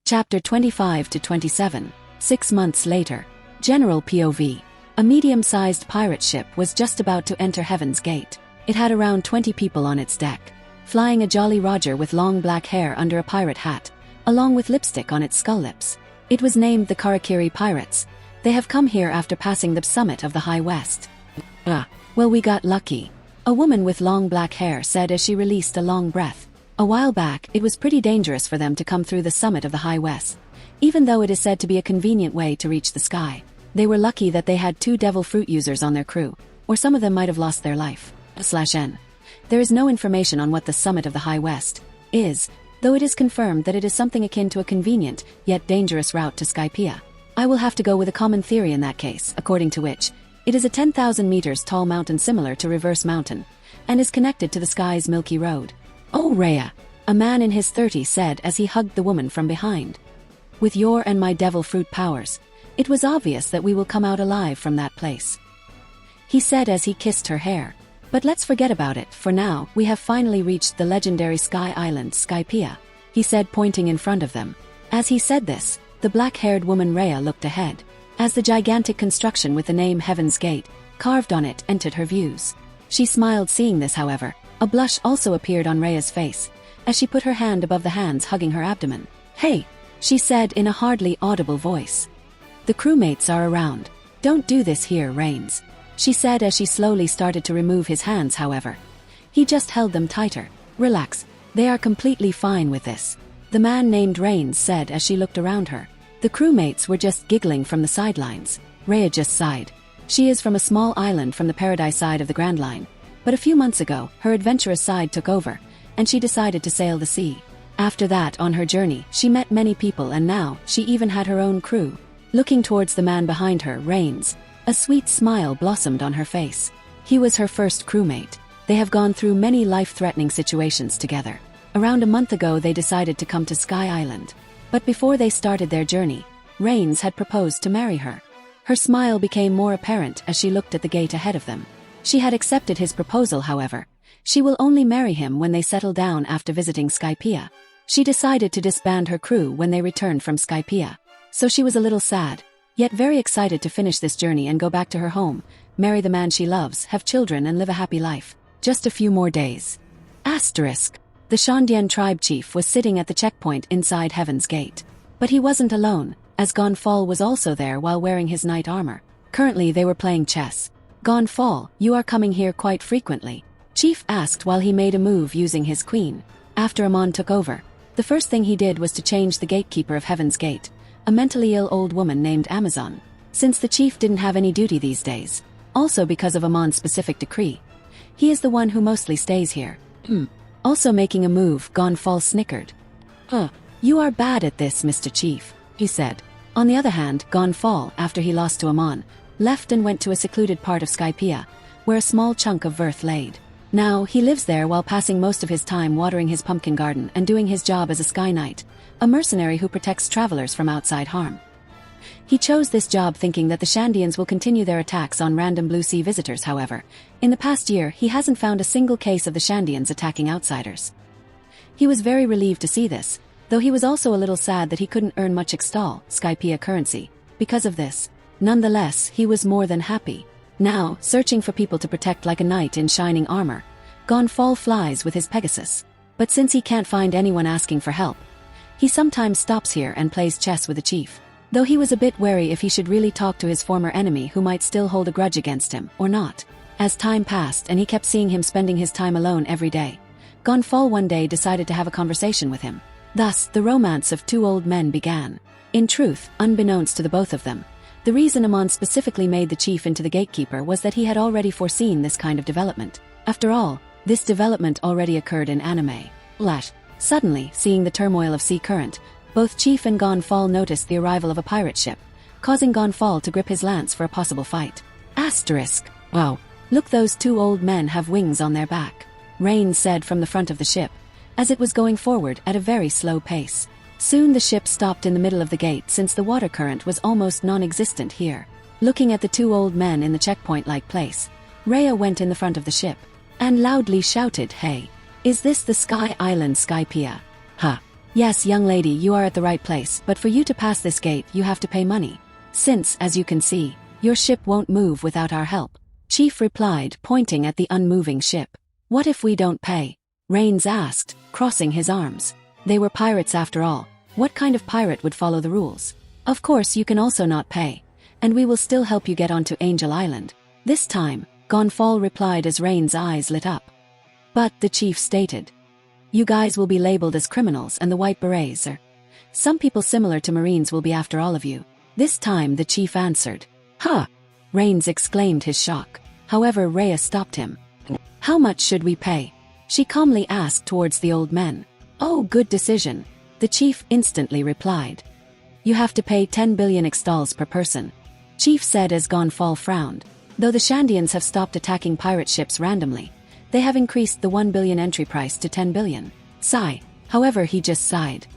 Chapter 25 to 27. 6 months later. General POV. A medium-sized pirate ship was just about to enter Heaven's Gate. It had around 20 people on its deck, flying a Jolly Roger with long black hair under a pirate hat, along with lipstick on its skull lips. It was named the Karakiri Pirates. They have come here after passing the summit of the High West. Well, we got lucky, a woman with long black hair said as she released a long breath. A while back, it was pretty dangerous for them to come through the summit of the High West, even though it is said to be a convenient way to reach the sky. They were lucky that they had 2 devil fruit users on their crew, or some of them might have lost their life. /N. There is no information on what the summit of the High West is, though it is confirmed that it is something akin to a convenient, yet dangerous route to Skypiea. I will have to go with a common theory in that case, according to which, it is a 10,000 meters tall mountain similar to Reverse Mountain, and is connected to the sky's Milky Road. Oh Rhea, a man in his 30s said as he hugged the woman from behind. With your and my devil fruit powers, it was obvious that we will come out alive from that place, he said as he kissed her hair. But let's forget about it, for now, we have finally reached the legendary Sky Island Skypiea, he said pointing in front of them. As he said this, the black-haired woman Rhea looked ahead, as the gigantic construction with the name Heaven's Gate, carved on it, entered her views. She smiled seeing this, however. A blush also appeared on Rhea's face, as she put her hand above the hands hugging her abdomen. Hey, she said in a hardly audible voice. The crewmates are around. Don't do this here, Rains, she said as she slowly started to remove his hands, however. He just held them tighter. Relax, they are completely fine with this, the man named Rains said as she looked around her. The crewmates were just giggling from the sidelines. Rhea just sighed. She is from a small island from the Paradise side of the Grand Line, but a few months ago, her adventurous side took over, and she decided to sail the sea. After that, on her journey, she met many people and now, she even had her own crew. Looking towards the man behind her, Rains, a sweet smile blossomed on her face. He was her first crewmate. They have gone through many life-threatening situations together. Around a month ago they decided to come to Sky Island. But before they started their journey, Rains had proposed to marry her. Her smile became more apparent as she looked at the gate ahead of them. She had accepted his proposal, however. She will only marry him when they settle down after visiting Skypiea. She decided to disband her crew when they returned from Skypiea. So she was a little sad, yet very excited to finish this journey and go back to her home, marry the man she loves, have children and live a happy life. Just a few more days. Asterisk. The Shandian tribe chief was sitting at the checkpoint inside Heaven's Gate. But he wasn't alone, as Gonfal was also there while wearing his knight armor. Currently they were playing chess. Gonfal, you are coming here quite frequently, Chief asked while he made a move using his queen. After Amon took over, the first thing he did was to change the gatekeeper of Heaven's Gate, a mentally ill old woman named Amazon. Since the chief didn't have any duty these days, also because of Amon's specific decree, he is the one who mostly stays here. Also making a move, Gonfal snickered. You are bad at this, Mr. Chief, he said. On the other hand, Gonfal, after he lost to Amon, left and went to a secluded part of Skypiea, where a small chunk of Verth laid. Now, he lives there while passing most of his time watering his pumpkin garden and doing his job as a Sky Knight, a mercenary who protects travelers from outside harm. He chose this job thinking that the Shandians will continue their attacks on random Blue Sea visitors. However, in the past year he hasn't found a single case of the Shandians attacking outsiders. He was very relieved to see this, though he was also a little sad that he couldn't earn much Xtal, Skypiea currency, because of this. Nonetheless, he was more than happy. Now, searching for people to protect like a knight in shining armor, Gonfal flies with his Pegasus. But since he can't find anyone asking for help, he sometimes stops here and plays chess with the chief. Though he was a bit wary if he should really talk to his former enemy who might still hold a grudge against him, or not. As time passed and he kept seeing him spending his time alone every day, Gonfal one day decided to have a conversation with him. Thus, the romance of 2 old men began. In truth, unbeknownst to the both of them, the reason Amon specifically made the chief into the gatekeeper was that he had already foreseen this kind of development. After all, this development already occurred in anime. Suddenly, seeing the turmoil of sea current, both Chief and Gonfal noticed the arrival of a pirate ship, causing Gonfal to grip his lance for a possible fight. Asterisk. Wow. Look, those 2 old men have wings on their back, Rain said from the front of the ship, as it was going forward at a very slow pace. Soon the ship stopped in the middle of the gate since the water current was almost non-existent here. Looking at the 2 old men in the checkpoint-like place, Rhea went in the front of the ship, and loudly shouted, "Hey! Is this the Sky Island Skypiea? Yes, young lady, you are at the right place, but for you to pass this gate, you have to pay money. Since, as you can see, your ship won't move without our help. Chief replied, pointing at the unmoving ship. What if we don't pay? Rains asked, crossing his arms. They were pirates after all. What kind of pirate would follow the rules? Of course you can also not pay, and we will still help you get onto Angel Island. This time, Gonfall replied as Rain's eyes lit up. But, the chief stated, you guys will be labeled as criminals and the white berets are. Some people similar to Marines will be after all of you. This time the chief answered. Huh! Rains exclaimed his shock. However, Rhea stopped him. How much should we pay? She calmly asked towards the old men. Oh, good decision. The chief instantly replied. You have to pay 10 billion extals per person. Chief said as Gonfall frowned. Though the Shandians have stopped attacking pirate ships randomly, they have increased the 1 billion entry price to 10 billion. Sigh. However, he just sighed.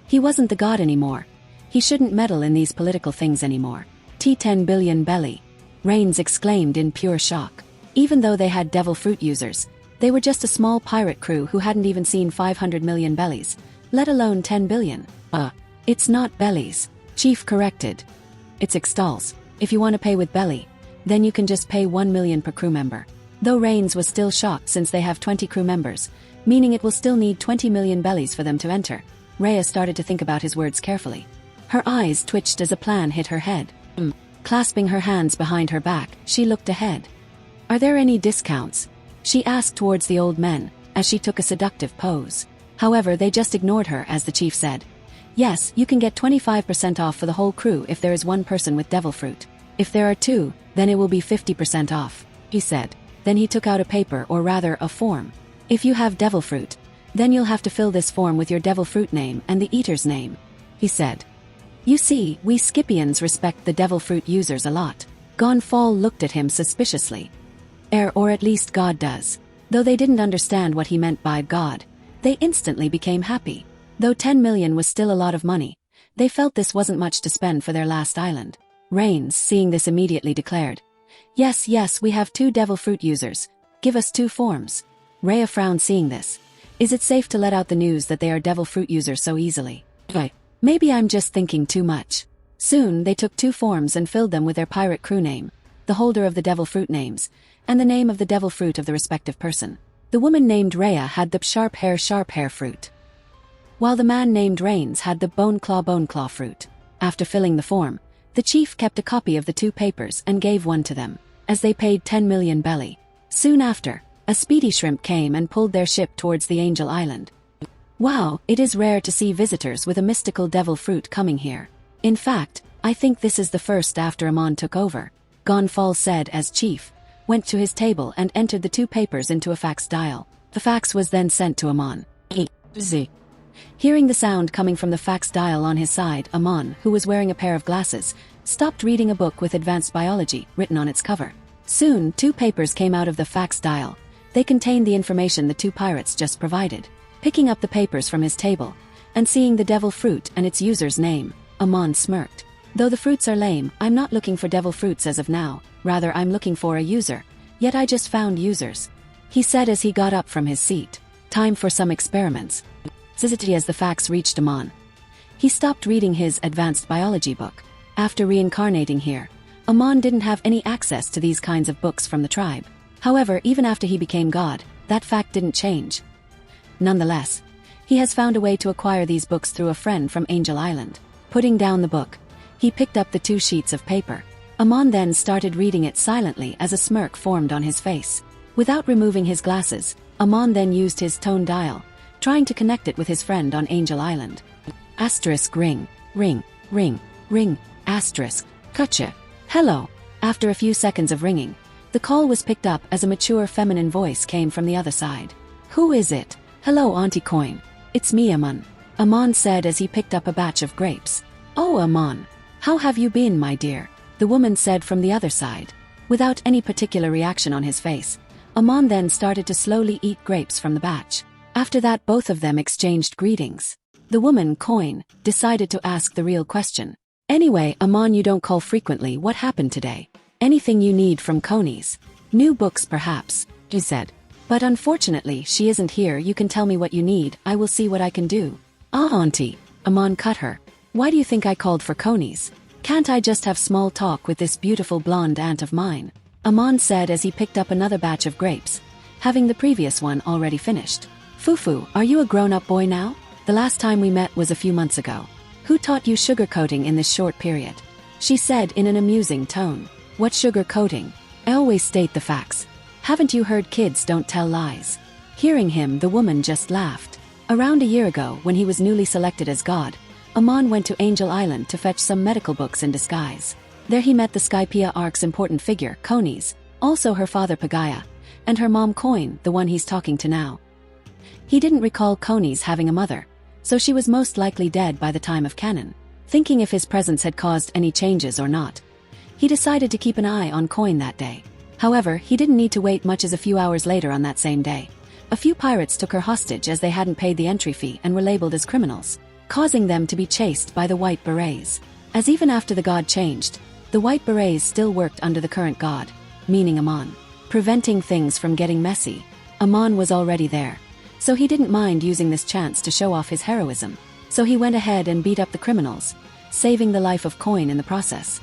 He wasn't the god anymore. He shouldn't meddle in these political things anymore. T10 billion belly. Rains exclaimed in pure shock. Even though they had devil fruit users, they were just a small pirate crew who hadn't even seen 500 million bellies, let alone 10 billion. It's not bellies. Chief corrected. It's extals. If you want to pay with belly, then you can just pay 1 million per crew member. Though Rains was still shocked since they have 20 crew members, meaning it will still need 20 million bellies for them to enter. Rhea started to think about his words carefully. Her eyes twitched as a plan hit her head. Clasping her hands behind her back, she looked ahead. Are there any discounts? She asked towards the old men, as she took a seductive pose. However, they just ignored her as the chief said. Yes, you can get 25% off for the whole crew if there is one person with devil fruit. If there are two, then it will be 50% off, he said. Then he took out a paper, or rather a form. If you have devil fruit, then you'll have to fill this form with your devil fruit name and the eater's name, he said. You see, we Scipians respect the devil fruit users a lot. Gonfall looked at him suspiciously. Or at least God does. Though they didn't understand what he meant by God, they instantly became happy. Though 10 million was still a lot of money, they felt this wasn't much to spend for their last island. Rains, seeing this, immediately declared. Yes, we have 2 devil fruit users. Give us 2 forms. Rhea frowned seeing this. Is it safe to let out the news that they are devil fruit users so easily? Maybe I'm just thinking too much. Soon they took 2 forms and filled them with their pirate crew name, the holder of the devil fruit names, and the name of the devil fruit of the respective person. The woman named Rhea had the sharp hair fruit, while the man named Rains had the bone claw fruit. After filling the form, the chief kept a copy of the 2 papers and gave one to them, as they paid 10 million belly. Soon after, a speedy shrimp came and pulled their ship towards the Angel Island. Wow, it is rare to see visitors with a mystical devil fruit coming here. In fact, I think this is the first after Amon took over, Gonfall said as chief went to his table and entered the 2 papers into a fax dial. The fax was then sent to Amon. Hearing the sound coming from the fax dial on his side, Amon, who was wearing a pair of glasses, stopped reading a book with advanced biology written on its cover. Soon, 2 papers came out of the fax dial. They contained the information the 2 pirates just provided. Picking up the papers from his table, and seeing the devil fruit and its user's name, Amon smirked. Though the fruits are lame, I'm not looking for devil fruits as of now, rather I'm looking for a user. Yet I just found users, he said as he got up from his seat. Time for some experiments. As the fax reached Amon, he stopped reading his advanced biology book. After reincarnating here, Amon didn't have any access to these kinds of books from the tribe. However, even after he became God, that fact didn't change. Nonetheless, he has found a way to acquire these books through a friend from Angel Island. Putting down the book, he picked up the 2 sheets of paper. Amon then started reading it silently as a smirk formed on his face. Without removing his glasses, Amon then used his tone dial, trying to connect it with his friend on Angel Island. Asterisk ring, asterisk, gotcha. Hello. After a few seconds of ringing, the call was picked up as a mature feminine voice came from the other side. Who is it? Hello, Auntie Coin. It's me, Amon. Amon said as he picked up a batch of grapes. Oh, Amon. How have you been, my dear? The woman said from the other side. Without any particular reaction on his face, Amon then started to slowly eat grapes from the batch. After that, both of them exchanged greetings. The woman, Coin, decided to ask the real question. Anyway, Amon, you don't call frequently. What happened today? Anything you need from Conies? New books perhaps, he said. But unfortunately, she isn't here. You can tell me what you need. I will see what I can do. Ah, auntie, Amon cut her. Why do you think I called for conies? Can't I just have small talk with this beautiful blonde aunt of mine? Amon said as he picked up another batch of grapes, having the previous one already finished. Fufu, are you a grown-up boy now? The last time we met was a few months ago. Who taught you sugarcoating in this short period? She said in an amusing tone. What sugarcoating? I always state the facts. Haven't you heard kids don't tell lies? Hearing him, the woman just laughed. Around a year ago, when he was newly selected as God, Amon went to Angel Island to fetch some medical books in disguise. There he met the Skypiea Ark's important figure, Conies, also her father Pagaya, and her mom Coin, the one he's talking to now. He didn't recall Conies having a mother, so she was most likely dead by the time of canon. Thinking if his presence had caused any changes or not, he decided to keep an eye on Coin that day. However, he didn't need to wait much as a few hours later on that same day. A few pirates took her hostage as they hadn't paid the entry fee and were labeled as criminals, causing them to be chased by the White Berets. As even after the god changed, the White Berets still worked under the current god, meaning Amon. Preventing things from getting messy, Amon was already there, so he didn't mind using this chance to show off his heroism. So he went ahead and beat up the criminals, saving the life of Coin in the process.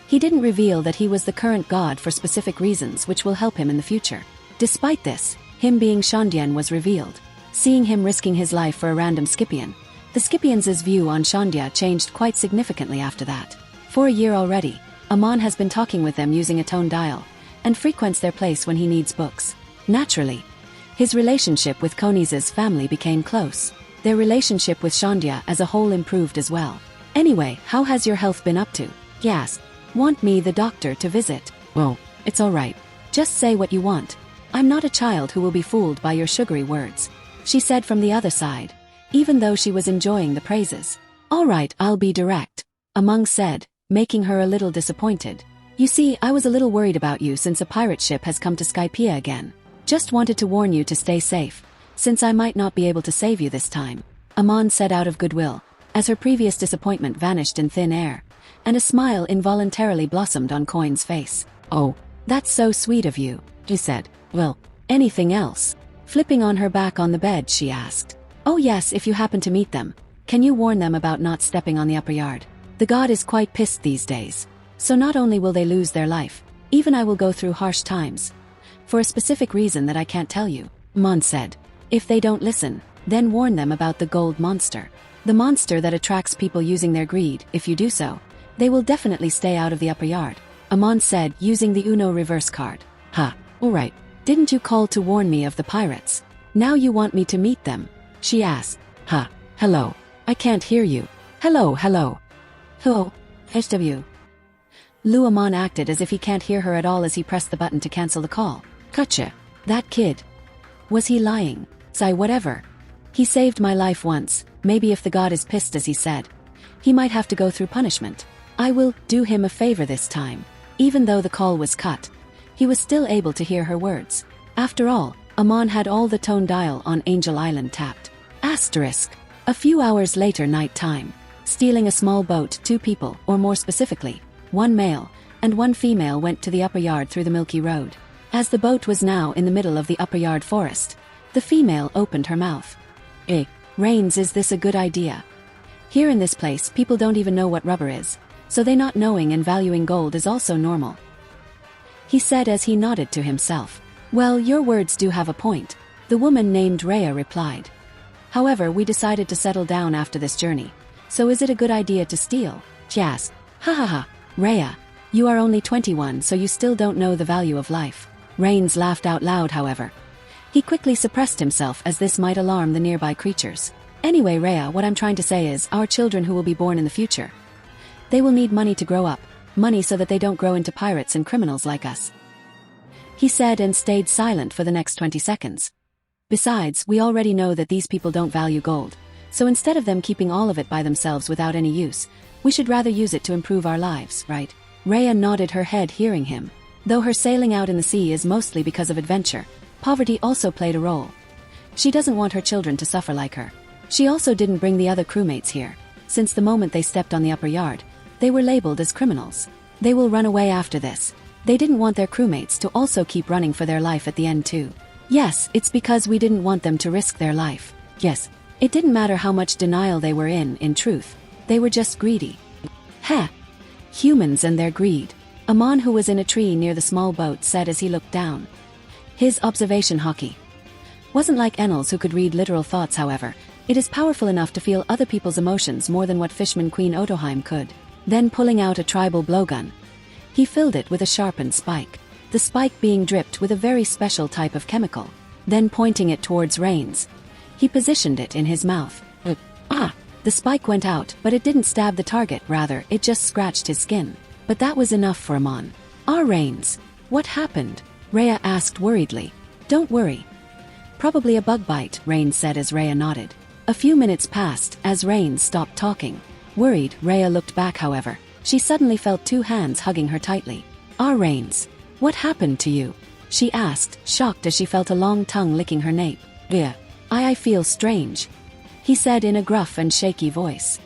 He didn't reveal that he was the current god for specific reasons which will help him in the future. Despite this, him being Shandian was revealed. Seeing him risking his life for a random Scipion, the Scipions' view on Shandia changed quite significantly after that. For a year already, Amon has been talking with them using a tone dial, and frequents their place when he needs books. Naturally, his relationship with Conies' family became close. Their relationship with Shandia as a whole improved as well. Anyway, how has your health been up to? He asked. Want me, the doctor, to visit? Well, it's alright. Just say what you want. I'm not a child who will be fooled by your sugary words, she said from the other side, even though she was enjoying the praises. Alright, I'll be direct, Amon said, making her a little disappointed. You see, I was a little worried about you since a pirate ship has come to Skypiea again. Just wanted to warn you to stay safe, since I might not be able to save you this time, Amon said out of goodwill, as her previous disappointment vanished in thin air, and a smile involuntarily blossomed on Coin's face. Oh, that's so sweet of you, he said. Well, anything else? Flipping on her back on the bed, she asked. Oh yes, if you happen to meet them, can you warn them about not stepping on the upper yard? The god is quite pissed these days, so not only will they lose their life, even I will go through harsh times. For a specific reason that I can't tell you, Amon said. If they don't listen, then warn them about the gold monster. The monster that attracts people using their greed. If you do so, they will definitely stay out of the upper yard, Amon said using the Uno reverse card. Ha, alright. Didn't you call to warn me of the pirates? Now you want me to meet them? She asked. Ha, hello. I can't hear you. Hello. Hello, SW. Lu Amon acted as if he can't hear her at all as he pressed the button to cancel the call. Gotcha. That kid. Was he lying? Say whatever. He saved my life once, maybe if the god is pissed as he said, he might have to go through punishment. I will do him a favor this time. Even though the call was cut, he was still able to hear her words. After all, Amon had all the tone dial on Angel Island tapped. Asterisk. A few hours later, night time. Stealing a small boat, 2 people, or more specifically, 1 male and 1 female went to the upper yard through the Milky Road. As the boat was now in the middle of the upper yard forest, the female opened her mouth. Rains, is this a good idea? Here in this place, people don't even know what rubber is, so they not knowing and valuing gold is also normal, he said as he nodded to himself. Well, your words do have a point, the woman named Rhea replied. However, we decided to settle down after this journey, so is it a good idea to steal? She asked. Ha, Rhea, you are only 21, so you still don't know the value of life. Rains laughed out loud, however. He quickly suppressed himself as this might alarm the nearby creatures. Anyway, Rhea, what I'm trying to say is, our children who will be born in the future, they will need money to grow up, money so that they don't grow into pirates and criminals like us, he said and stayed silent for the next 20 seconds. Besides, we already know that these people don't value gold, so instead of them keeping all of it by themselves without any use, we should rather use it to improve our lives, right? Rhea nodded her head hearing him. Though her sailing out in the sea is mostly because of adventure, poverty also played a role. She doesn't want her children to suffer like her. She also didn't bring the other crewmates here, since the moment they stepped on the upper yard, they were labeled as criminals. They will run away after this. They didn't want their crewmates to also keep running for their life at the end too. Yes, it's because we didn't want them to risk their life. Yes, It didn't matter how much denial they were in truth, they were just greedy. Heh! Humans and their greed. Amon, who was in a tree near the small boat, said as he looked down. His observation hockey wasn't like Enel's, who could read literal thoughts. However, it is powerful enough to feel other people's emotions more than what Fishman Queen Otoheim could. Then pulling out a tribal blowgun, he filled it with a sharpened spike, the spike being dripped with a very special type of chemical. Then pointing it towards Rains, he positioned it in his mouth. The spike went out, but it didn't stab the target, rather, it just scratched his skin. But that was enough for Amon. Rains, what happened? Rhea asked worriedly. Don't worry. Probably a bug bite, Rains said as Rhea nodded. A few minutes passed as Rains stopped talking. Worried, Rhea looked back. However, she suddenly felt two hands hugging her tightly. Rains, what happened to you? She asked, shocked as she felt a long tongue licking her nape. I feel strange, he said in a gruff and shaky voice.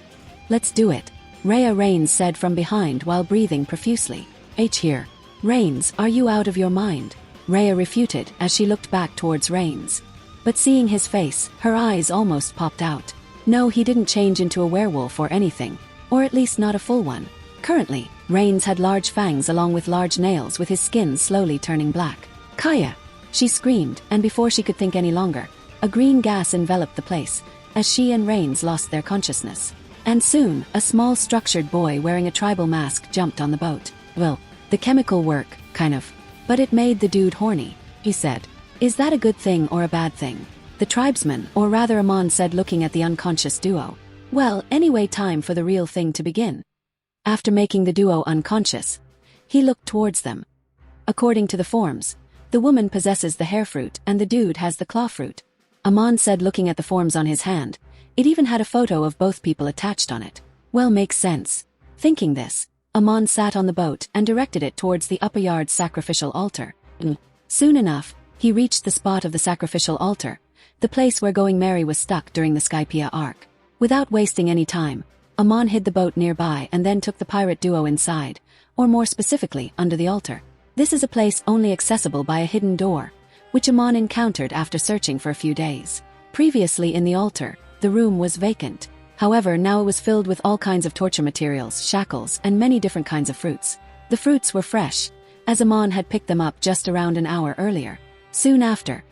Let's do it, Rains said from behind while breathing profusely. Here. Rains, are you out of your mind? Rhea refuted as she looked back towards Rains. But seeing his face, her eyes almost popped out. No, he didn't change into a werewolf or anything, or at least not a full one. Currently, Rains had large fangs along with large nails, with his skin slowly turning black. Kaya! She screamed, and before she could think any longer, a green gas enveloped the place, as she and Rains lost their consciousness. And soon, a small structured boy wearing a tribal mask jumped on the boat. Well, the chemical work, kind of. But it made the dude horny, he said. Is that a good thing or a bad thing? The tribesman, or rather Amon, said, looking at the unconscious duo. Well, anyway, time for the real thing to begin. After making the duo unconscious, he looked towards them. According to the forms, the woman possesses the hair fruit and the dude has the claw fruit. Amon said, looking at the forms on his hand. It even had a photo of both people attached on it. Well, makes sense. Thinking this, Amon sat on the boat and directed it towards the upper yard's sacrificial altar. Soon enough, he reached the spot of the sacrificial altar, the place where Going Mary was stuck during the Skypea arc. Without wasting any time, Amon hid the boat nearby and then took the pirate duo inside, or more specifically, under the altar. This is a place only accessible by a hidden door, which Amon encountered after searching for a few days. Previously in the altar, the room was vacant. However, now it was filled with all kinds of torture materials, shackles, and many different kinds of fruits. The fruits were fresh, as Amon had picked them up just around an hour earlier. Soon after,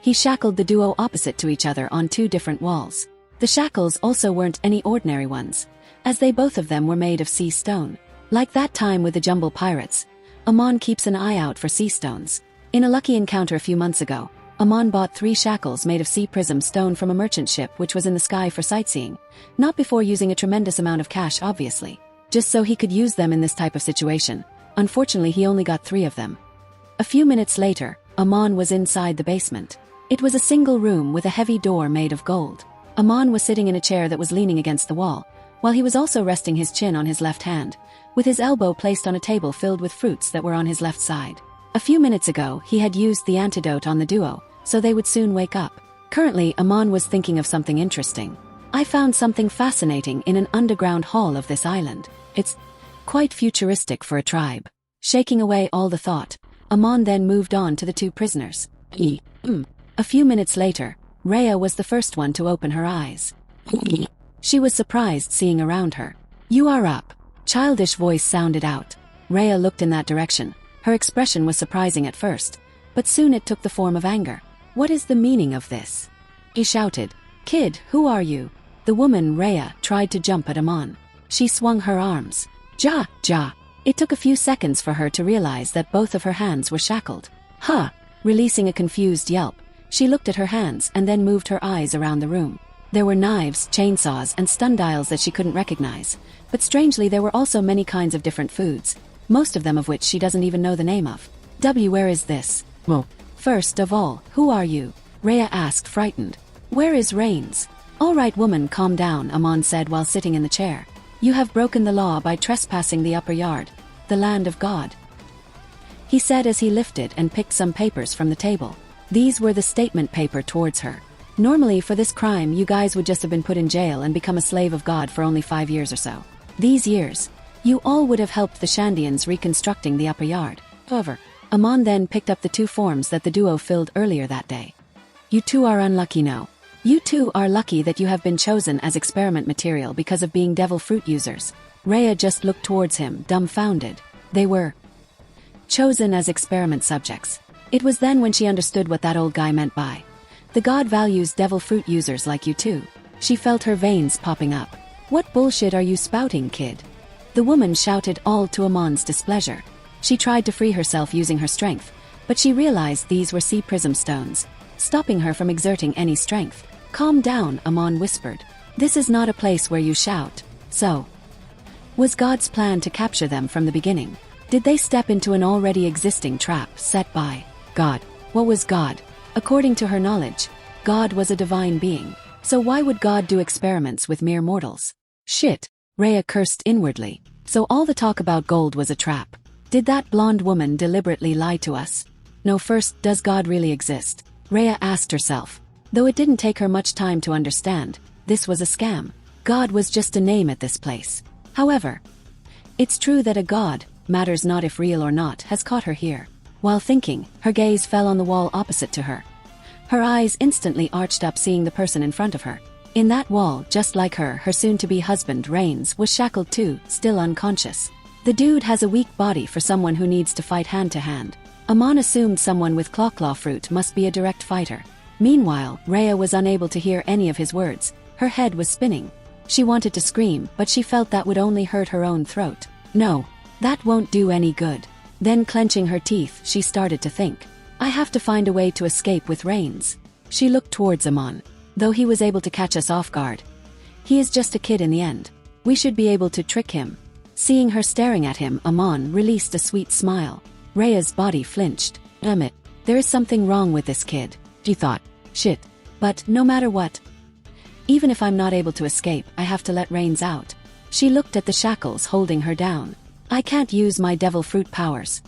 he shackled the duo opposite to each other on two different walls. The shackles also weren't any ordinary ones, as they both of them were made of sea stone. Like that time with the Jumble Pirates, Amon keeps an eye out for sea stones. In a lucky encounter a few months ago, Amon bought 3 shackles made of sea prism stone from a merchant ship which was in the sky for sightseeing, not before using a tremendous amount of cash obviously, just so he could use them in this type of situation. Unfortunately, he only got 3 of them. A few minutes later, Amon was inside the basement. It was a single room with a heavy door made of gold. Amon was sitting in a chair that was leaning against the wall, while he was also resting his chin on his left hand, with his elbow placed on a table filled with fruits that were on his left side. A few minutes ago, he had used the antidote on the duo, so they would soon wake up. Currently, Amon was thinking of something interesting. I found something fascinating in an underground hall of this island. It's quite futuristic for a tribe. Shaking away all the thought, Amon then moved on to the 2 prisoners. A few minutes later, Rhea was the first one to open her eyes. She was surprised seeing around her. You are up. Childish voice sounded out. Rhea looked in that direction. Her expression was surprising at first, but soon it took the form of anger. What is the meaning of this? He shouted. Kid, who are you? The woman, Rhea, tried to jump at Amon. She swung her arms. Ja. It took a few seconds for her to realize that both of her hands were shackled. Huh! Releasing a confused yelp, she looked at her hands and then moved her eyes around the room. There were knives, chainsaws, and sundials that she couldn't recognize, but strangely there were also many kinds of different foods, most of them of which she doesn't even know the name of. Where is this? Well, first of all, who are you? Rhea asked, frightened. Where is Rains? All right, woman, calm down, Amon said while sitting in the chair. You have broken the law by trespassing the upper yard, the land of God, he said as he lifted and picked some papers from the table. These were the statement paper towards her. Normally for this crime you guys would just have been put in jail and become a slave of God for only 5 years or so. These years, you all would have helped the Shandians reconstructing the upper yard. However, Amon then picked up the 2 forms that the duo filled earlier that day. You 2 are unlucky, no. You two are lucky that you have been chosen as experiment material because of being devil fruit users. Rhea just looked towards him, dumbfounded. They were chosen as experiment subjects. It was then when she understood what that old guy meant by, "The god values devil fruit users like you too." She felt her veins popping up. "What bullshit are you spouting, kid?" The woman shouted, all to Amon's displeasure. She tried to free herself using her strength, but she realized these were sea prism stones, stopping her from exerting any strength. "Calm down," Amon whispered. "This is not a place where you shout." So, was God's plan to capture them from the beginning? Did they step into an already existing trap set by God? What was God? According to her knowledge, God was a divine being. So why would God do experiments with mere mortals? Shit, Rhea cursed inwardly. So all the talk about gold was a trap. Did that blonde woman deliberately lie to us? No, first, does God really exist? Rhea asked herself. Though it didn't take her much time to understand, this was a scam. God was just a name at this place. However, it's true that a god, matters not if real or not, has caught her here. While thinking, her gaze fell on the wall opposite to her. Her eyes instantly arched up, seeing the person in front of her. In that wall, just like her soon-to-be husband, Rains, was shackled too, still unconscious. The dude has a weak body for someone who needs to fight hand-to-hand. Amon assumed someone with claw fruit must be a direct fighter. Meanwhile, Rhea was unable to hear any of his words. Her head was spinning. She wanted to scream, but she felt that would only hurt her own throat. No, that won't do any good. Then, clenching her teeth, she started to think. I have to find a way to escape with Rains. She looked towards Amon. Though he was able to catch us off guard, he is just a kid in the end. We should be able to trick him. Seeing her staring at him, Amon released a sweet smile. Rhea's body flinched. Damn it, there is something wrong with this kid, she thought. Shit. But no matter what, even if I'm not able to escape, I have to let Rains out. She looked at the shackles holding her down. I can't use my devil fruit powers.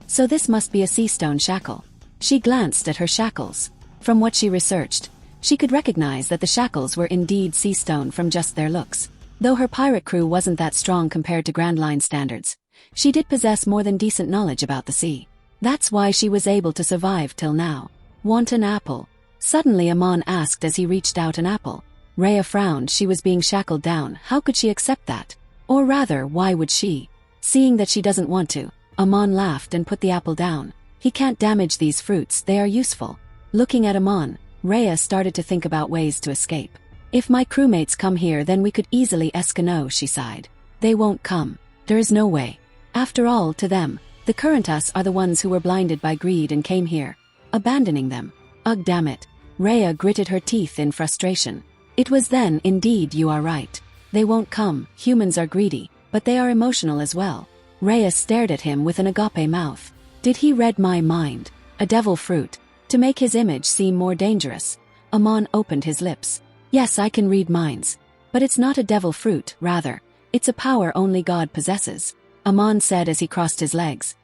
So this must be a sea stone shackle. She glanced at her shackles. From what she researched, she could recognize that the shackles were indeed sea stone from just their looks. Though her pirate crew wasn't that strong compared to Grand Line standards, she did possess more than decent knowledge about the sea. That's why she was able to survive till now. Want an apple? Suddenly Amon asked as he reached out an apple. Rhea frowned. She was being shackled down. How could she accept that? Or rather, why would she? Seeing that she doesn't want to, Amon laughed and put the apple down. He can't damage these fruits, they are useful. Looking at Amon, Rhea started to think about ways to escape. If my crewmates come here, then we could easily escape, she sighed. They won't come. There is no way. After all, to them, the current us are the ones who were blinded by greed and came here, abandoning them. Ugh, damn it. Rhea gritted her teeth in frustration. It was then, indeed, you are right. They won't come. Humans are greedy, but they are emotional as well. Rhea stared at him with an agape mouth. Did he read my mind? A devil fruit. To make his image seem more dangerous, Amon opened his lips. Yes, I can read minds. But it's not a devil fruit, rather. It's a power only God possesses, Amon said as he crossed his legs.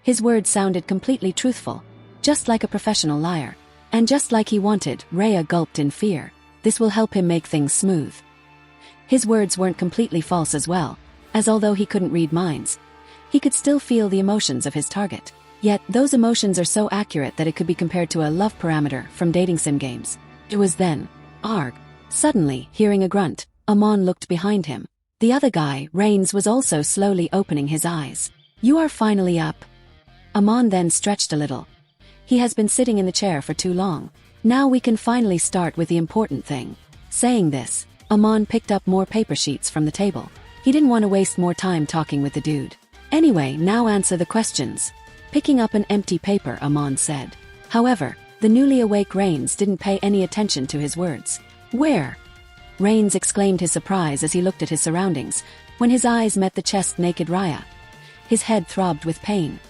His words sounded completely truthful, just like a professional liar. And just like he wanted, Rhea gulped in fear. This will help him make things smooth. His words weren't completely false as well, as although he couldn't read minds, he could still feel the emotions of his target. Yet, those emotions are so accurate that it could be compared to a love parameter from dating sim games. It was then. Arg. Suddenly, hearing a grunt, Amon looked behind him. The other guy, Rains, was also slowly opening his eyes. You are finally up. Amon then stretched a little. He has been sitting in the chair for too long. Now we can finally start with the important thing. Saying this, Amon picked up more paper sheets from the table. He didn't want to waste more time talking with the dude. Anyway, now answer the questions. Picking up an empty paper, Amon said. However, the newly awake Rains didn't pay any attention to his words. Where? Rains exclaimed his surprise as he looked at his surroundings, when his eyes met the chest-naked Rhea. His head throbbed with pain.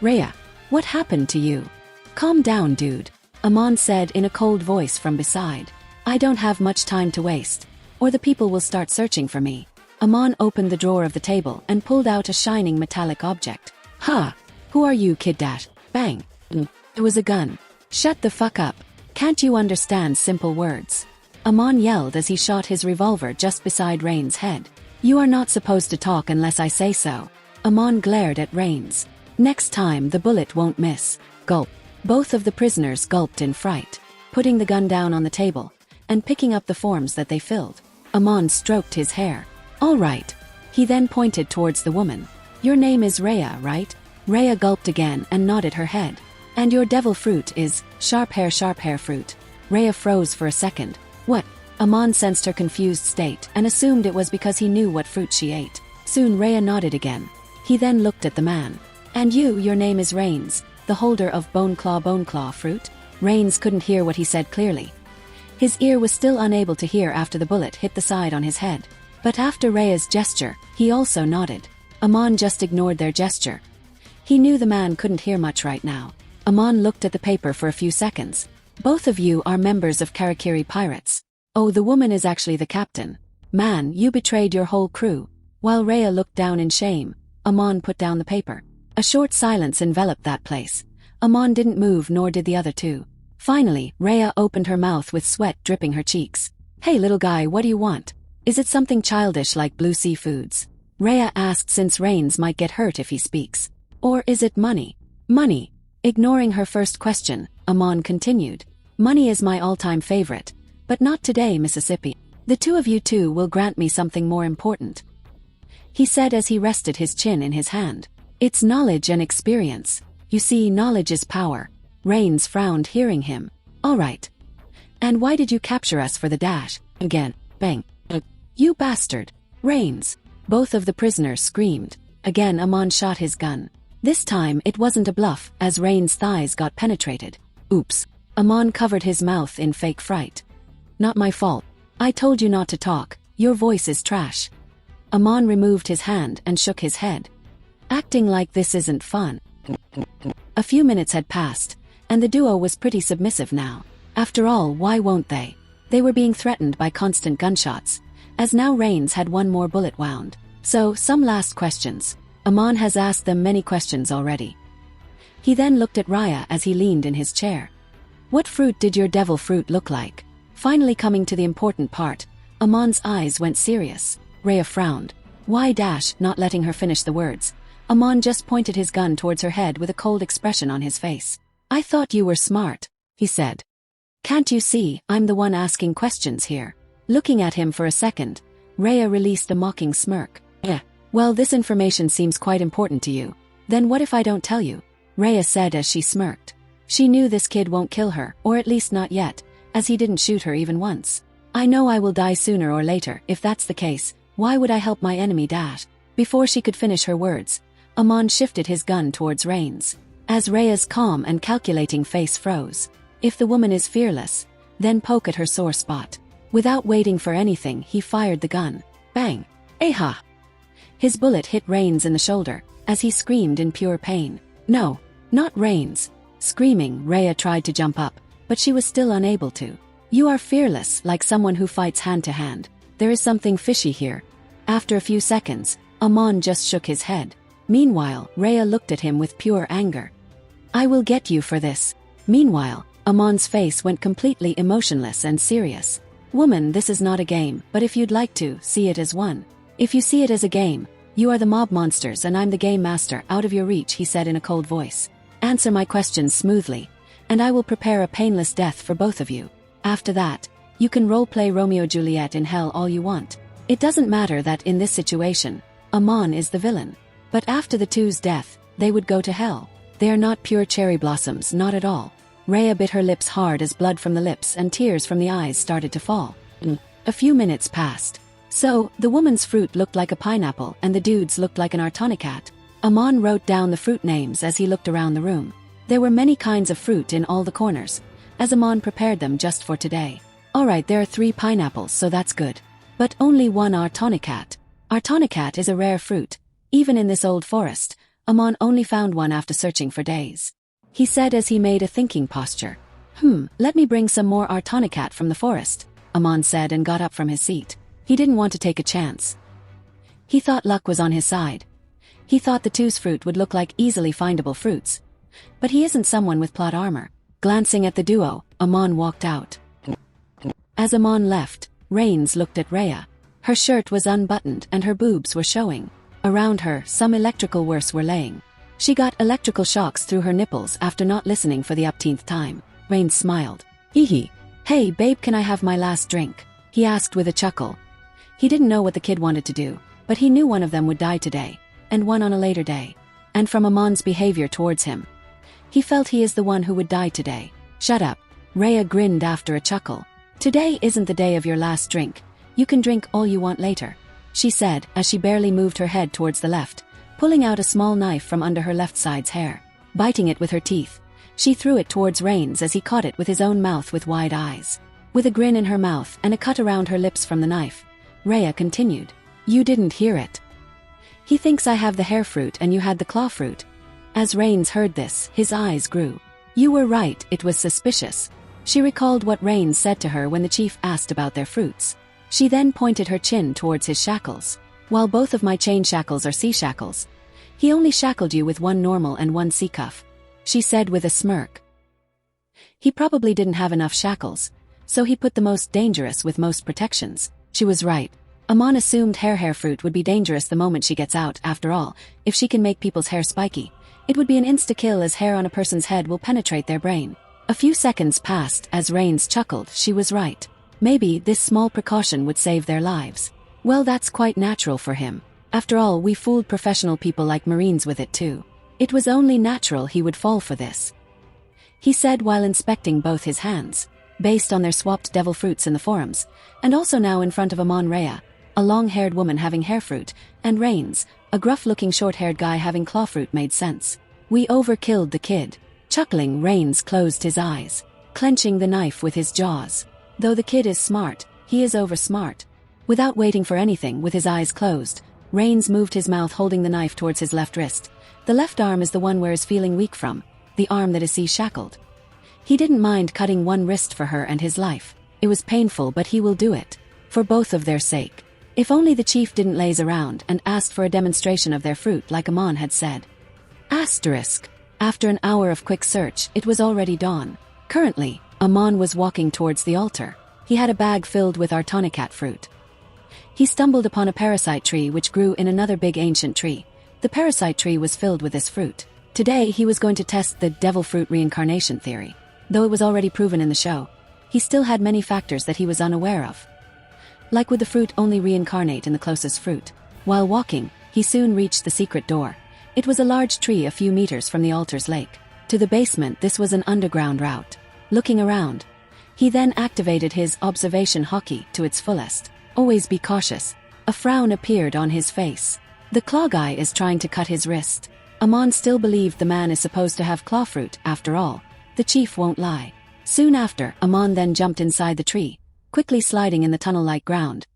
Rhea, what happened to you? Calm down, dude, Amon said in a cold voice from beside. I don't have much time to waste, or the people will start searching for me. Amon opened the drawer of the table and pulled out a shining metallic object. Huh? Who are you, kid? Bang. It was a gun. Shut the fuck up. Can't you understand simple words? Amon yelled as he shot his revolver just beside Rains' head. You are not supposed to talk unless I say so. Amon glared at Rains. Next time the bullet won't miss. Gulp. Both of the prisoners gulped in fright. Putting the gun down on the table, and picking up the forms that they filled. Amon stroked his hair. All right. He then pointed towards the woman. Your name is Rhea, right? Rhea gulped again and nodded her head. And your devil fruit is sharp hair fruit. Rhea froze for a second. What? Amon sensed her confused state and assumed it was because he knew what fruit she ate. Soon Rhea nodded again. He then looked at the man. And your name is Rains, the holder of bone claw fruit? Rains couldn't hear what he said clearly. His ear was still unable to hear after the bullet hit the side on his head. But after Rhea's gesture, he also nodded. Amon just ignored their gesture. He knew the man couldn't hear much right now. Amon looked at the paper for a few seconds. Both of you are members of Karakiri pirates. Oh, the woman is actually the captain. Man, you betrayed your whole crew. While Rhea looked down in shame, Amon put down the paper. A short silence enveloped that place. Amon didn't move, nor did the other two. Finally, Rhea opened her mouth with sweat dripping her cheeks. Hey little guy, what do you want? Is it something childish like blue seafoods? Rhea asked, since Rains might get hurt if he speaks. Or is it money? Money. Ignoring her first question, Amon continued. Money is my all-time favorite. But not today, Mississippi. The two of you two will grant me something more important. He said as he rested his chin in his hand. It's knowledge and experience. You see, knowledge is power. Rains frowned hearing him. All right. And why did you capture us for the dash? Again. Bang. You bastard. Rains. Both of the prisoners screamed. Again Amon shot his gun. This time it wasn't a bluff, as Rains' thighs got penetrated. Oops. Amon covered his mouth in fake fright. Not my fault. I told you not to talk. Your voice is trash. Amon removed his hand and shook his head. Acting like this isn't fun. A few minutes had passed, and the duo was pretty submissive now. After all, why won't they? They were being threatened by constant gunshots, as now Rains had one more bullet wound. So, some last questions. Amon has asked them many questions already. He then looked at Rhea as he leaned in his chair. What fruit did your devil fruit look like? Finally coming to the important part, Amon's eyes went serious. Rhea frowned. Why dash, not letting her finish the words. Amon just pointed his gun towards her head with a cold expression on his face. I thought you were smart, he said. Can't you see, I'm the one asking questions here? Looking at him for a second, Rhea released a mocking smirk. Well, this information seems quite important to you. Then what if I don't tell you? Rhea said as she smirked. She knew this kid won't kill her, or at least not yet, as he didn't shoot her even once. I know I will die sooner or later. If that's the case, why would I help my enemy dash? Before she could finish her words, Amon shifted his gun towards Rains. As Rhea's calm and calculating face froze. If the woman is fearless, then poke at her sore spot. Without waiting for anything, he fired the gun. Bang! Aha! His bullet hit Rains in the shoulder, as he screamed in pure pain. No, not Rains. Screaming, Rhea tried to jump up, but she was still unable to. You are fearless, like someone who fights hand to hand. There is something fishy here. After a few seconds, Amon just shook his head. Meanwhile, Rhea looked at him with pure anger. I will get you for this. Meanwhile, Amon's face went completely emotionless and serious. Woman, this is not a game, but if you'd like to, see it as one. If you see it as a game, you are the mob monsters and I'm the game master, out of your reach, he said in a cold voice. Answer my questions smoothly, and I will prepare a painless death for both of you. After that, you can roleplay Romeo and Juliet in hell all you want. It doesn't matter that in this situation, Amon is the villain. But after the two's death, they would go to hell. They are not pure cherry blossoms, not at all. Rhea bit her lips hard as blood from the lips and tears from the eyes started to fall. A few minutes passed. So, the woman's fruit looked like a pineapple and the dude's looked like an artonicat. Amon wrote down the fruit names as he looked around the room. There were many kinds of fruit in all the corners, as Amon prepared them just for today. Alright, there are 3 pineapples, so that's good. But only 1 artonicat. Artonicat is a rare fruit. Even in this old forest, Amon only found one after searching for days. He said as he made a thinking posture. Let me bring some more artonicat from the forest, Amon said and got up from his seat. He didn't want to take a chance. He thought luck was on his side. He thought the two's fruit would look like easily findable fruits. But he isn't someone with plot armor. Glancing at the duo, Amon walked out. As Amon left, Rains looked at Rhea. Her shirt was unbuttoned and her boobs were showing. Around her, some electrical worse were laying. She got electrical shocks through her nipples after not listening for the upteenth time. Rains smiled. Hee hee. "Hey babe, can I have my last drink?" he asked with a chuckle. He didn't know what the kid wanted to do, but he knew one of them would die today, and one on a later day. And from Amon's behavior towards him, he felt he is the one who would die today. "Shut up." Rhea grinned after a chuckle. "Today isn't the day of your last drink. You can drink all you want later," she said as she barely moved her head towards the left, pulling out a small knife from under her left side's hair. Biting it with her teeth, she threw it towards Rains as he caught it with his own mouth with wide eyes. With a grin in her mouth and a cut around her lips from the knife, Rhea continued, "You didn't hear it. He thinks I have the hair fruit and you had the claw fruit." As Rains heard this, his eyes grew. "You were right, it was suspicious." She recalled what Rains said to her when the chief asked about their fruits. She then pointed her chin towards his shackles. "While both of my chain shackles are sea shackles, he only shackled you with one normal and one sea cuff," she said with a smirk. "He probably didn't have enough shackles, so he put the most dangerous with most protections." She was right. Amon assumed hair fruit would be dangerous the moment she gets out. After all, if she can make people's hair spiky, it would be an insta-kill, as hair on a person's head will penetrate their brain. A few seconds passed as Rains chuckled. She was right. Maybe this small precaution would save their lives. Well, that's quite natural for him. After all, we fooled professional people like Marines with it too. It was only natural he would fall for this, he said while inspecting both his hands, based on their swapped devil fruits in the forums, and also now in front of Amon. Rhea, a long-haired woman having hair fruit, and Rains, a gruff-looking short-haired guy having claw fruit, made sense. "We overkilled the kid." Chuckling, Rains closed his eyes, clenching the knife with his jaws. Though the kid is smart, he is over-smart. Without waiting for anything, with his eyes closed, Rains moved his mouth, holding the knife towards his left wrist. The left arm is the one where is feeling weak from, the arm that is shackled. He didn't mind cutting one wrist for her and his life. It was painful, but he will do it. For both of their sake. If only the chief didn't laze around and asked for a demonstration of their fruit like Amon had said. Asterisk. After an hour of quick search, it was already dawn. Currently, Amon was walking towards the altar. He had a bag filled with artonicat fruit. He stumbled upon a parasite tree which grew in another big ancient tree. The parasite tree was filled with this fruit. Today he was going to test the devil fruit reincarnation theory. Though it was already proven in the show, he still had many factors that he was unaware of. Like would the fruit only reincarnate in the closest fruit? While walking, he soon reached the secret door. It was a large tree a few meters from the altar's lake. To the basement, this was an underground route. Looking around, he then activated his observation hockey to its fullest. "Always be cautious." A frown appeared on his face. The claw guy is trying to cut his wrist. Amon still believed the man is supposed to have claw fruit. After all, the chief won't lie. Soon after, Amon then jumped inside the tree, quickly sliding in the tunnel-like ground.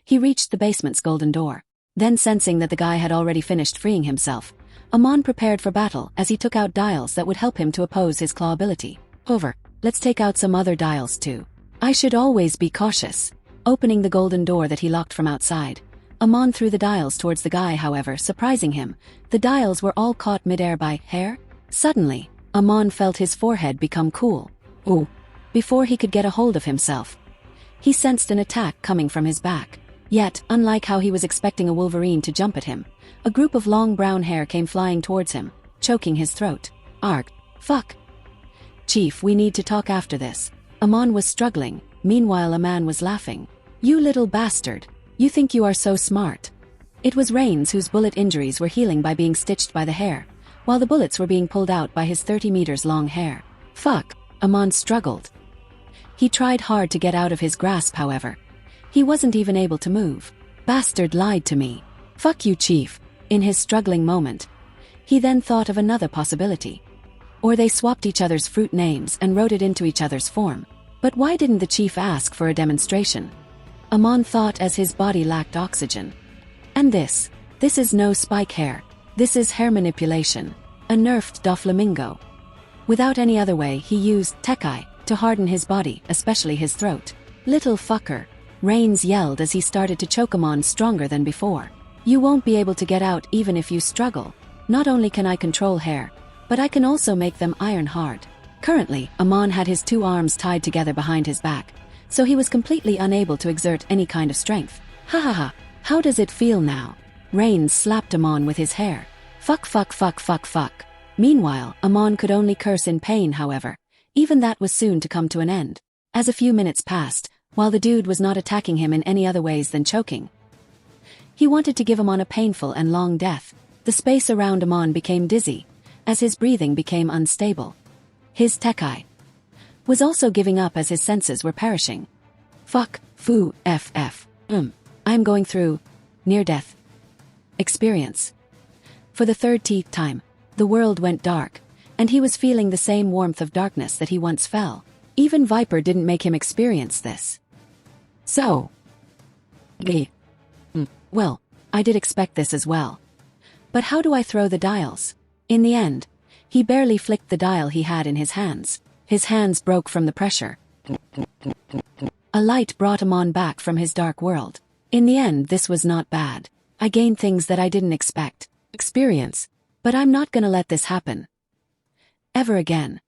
He reached the basement's golden door. Then, sensing that the guy had already finished freeing himself, Amon prepared for battle as he took out dials that would help him to oppose his claw ability. "Over. Let's take out some other dials too. I should always be cautious." Opening the golden door that he locked from outside, Amon threw the dials towards the guy. However, surprising him, the dials were all caught mid-air by hair. Suddenly, Amon felt his forehead become cool. Ooh! Before he could get a hold of himself, he sensed an attack coming from his back. Yet, unlike how he was expecting a wolverine to jump at him, a group of long brown hair came flying towards him, choking his throat. "Arg! Fuck! Chief, we need to talk after this." Amon was struggling. Meanwhile, a man was laughing. "You little bastard! You think you are so smart." It was Rains, whose bullet injuries were healing by being stitched by the hair, while the bullets were being pulled out by his 30 meters long hair. "Fuck!" Amon struggled. He tried hard to get out of his grasp, however. He wasn't even able to move. "Bastard lied to me. Fuck you, Chief." In his struggling moment, he then thought of another possibility. Or they swapped each other's fruit names and wrote it into each other's form. But why didn't the chief ask for a demonstration? Amon thought as his body lacked oxygen. And this is no spike hair. This is hair manipulation. A nerfed Doflamingo. Without any other way, he used Tekai to harden his body, especially his throat. "Little fucker," Rains yelled as he started to choke Amon stronger than before. "You won't be able to get out even if you struggle. Not only can I control hair, but I can also make them iron hard." Currently, Amon had his two arms tied together behind his back, so he was completely unable to exert any kind of strength. "Ha ha ha, how does it feel now?" Rains slapped Amon with his hair. "Fuck fuck fuck fuck fuck." Meanwhile, Amon could only curse in pain. However, even that was soon to come to an end. As a few minutes passed, while the dude was not attacking him in any other ways than choking, he wanted to give Amon a painful and long death. The space around Amon became dizzy, as his breathing became unstable. His cked was also giving up as his senses were perishing. Fuck, foo, ff. I'm going through near-death experience. For the third time, the world went dark, and he was feeling the same warmth of darkness that he once felt. Even Viper didn't make him experience this. So, well, I did expect this as well. But how do I throw the dials? In the end, he barely flicked the dial he had in his hands. His hands broke from the pressure. A light brought him on back from his dark world. In the end, this was not bad. I gained things that I didn't experience. But I'm not gonna let this happen ever again.